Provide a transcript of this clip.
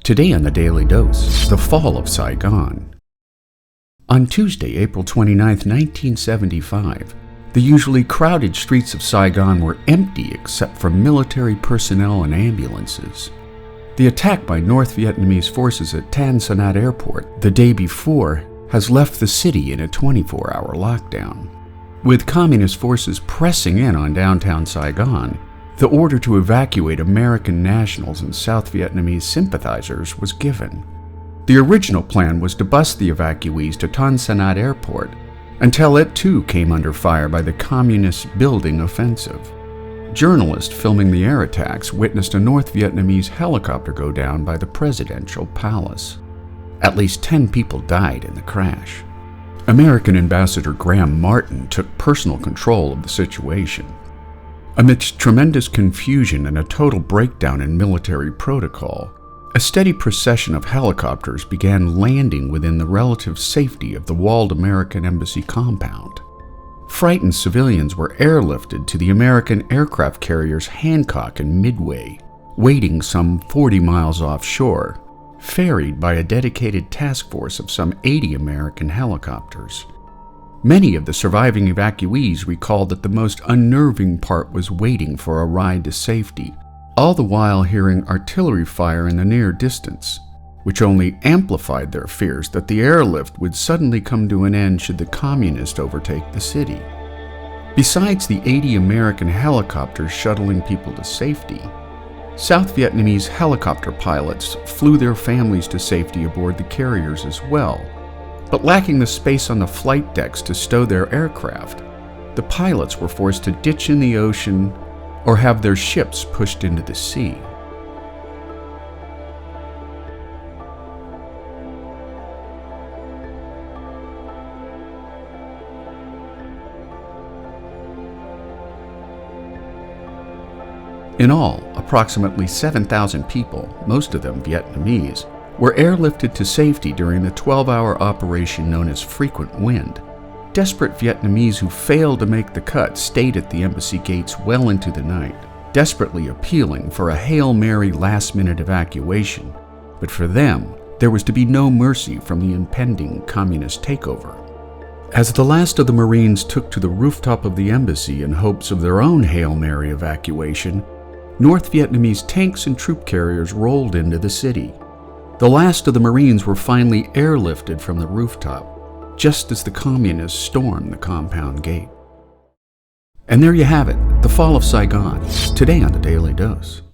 Today on the Daily Dose, the fall of Saigon. On Tuesday, April 29, 1975, the usually crowded streets of Saigon were empty except for military personnel and ambulances. The attack by North Vietnamese forces at Tan Son Nhat Airport the day before has left the city in a 24-hour lockdown. With communist forces pressing in on downtown Saigon, the order to evacuate American nationals and South Vietnamese sympathizers was given. The original plan was to bus the evacuees to Tan Son Nhat Airport until it too came under fire by the communist building offensive. Journalists filming the air attacks witnessed a North Vietnamese helicopter go down by the presidential palace. At least 10 people died in the crash. American Ambassador Graham Martin took personal control of the situation. Amidst tremendous confusion and a total breakdown in military protocol, a steady procession of helicopters began landing within the relative safety of the walled American embassy compound. Frightened civilians were airlifted to the American aircraft carriers Hancock and Midway, waiting some 40 miles offshore, ferried by a dedicated task force of some 80 American helicopters. Many of the surviving evacuees recalled that the most unnerving part was waiting for a ride to safety, all the while hearing artillery fire in the near distance, which only amplified their fears that the airlift would suddenly come to an end should the communists overtake the city. Besides the 80 American helicopters shuttling people to safety, South Vietnamese helicopter pilots flew their families to safety aboard the carriers as well. But lacking the space on the flight decks to stow their aircraft, the pilots were forced to ditch in the ocean or have their ships pushed into the sea. In all, approximately 7,000 people, most of them Vietnamese, were airlifted to safety during the 12-hour operation known as Frequent Wind. Desperate Vietnamese who failed to make the cut stayed at the embassy gates well into the night, desperately appealing for a Hail Mary last-minute evacuation. But for them, there was to be no mercy from the impending communist takeover. As the last of the Marines took to the rooftop of the embassy in hopes of their own Hail Mary evacuation, North Vietnamese tanks and troop carriers rolled into the city. The last of the Marines were finally airlifted from the rooftop, just as the communists stormed the compound gate. And there you have it, the fall of Saigon, today on the Daily Dose.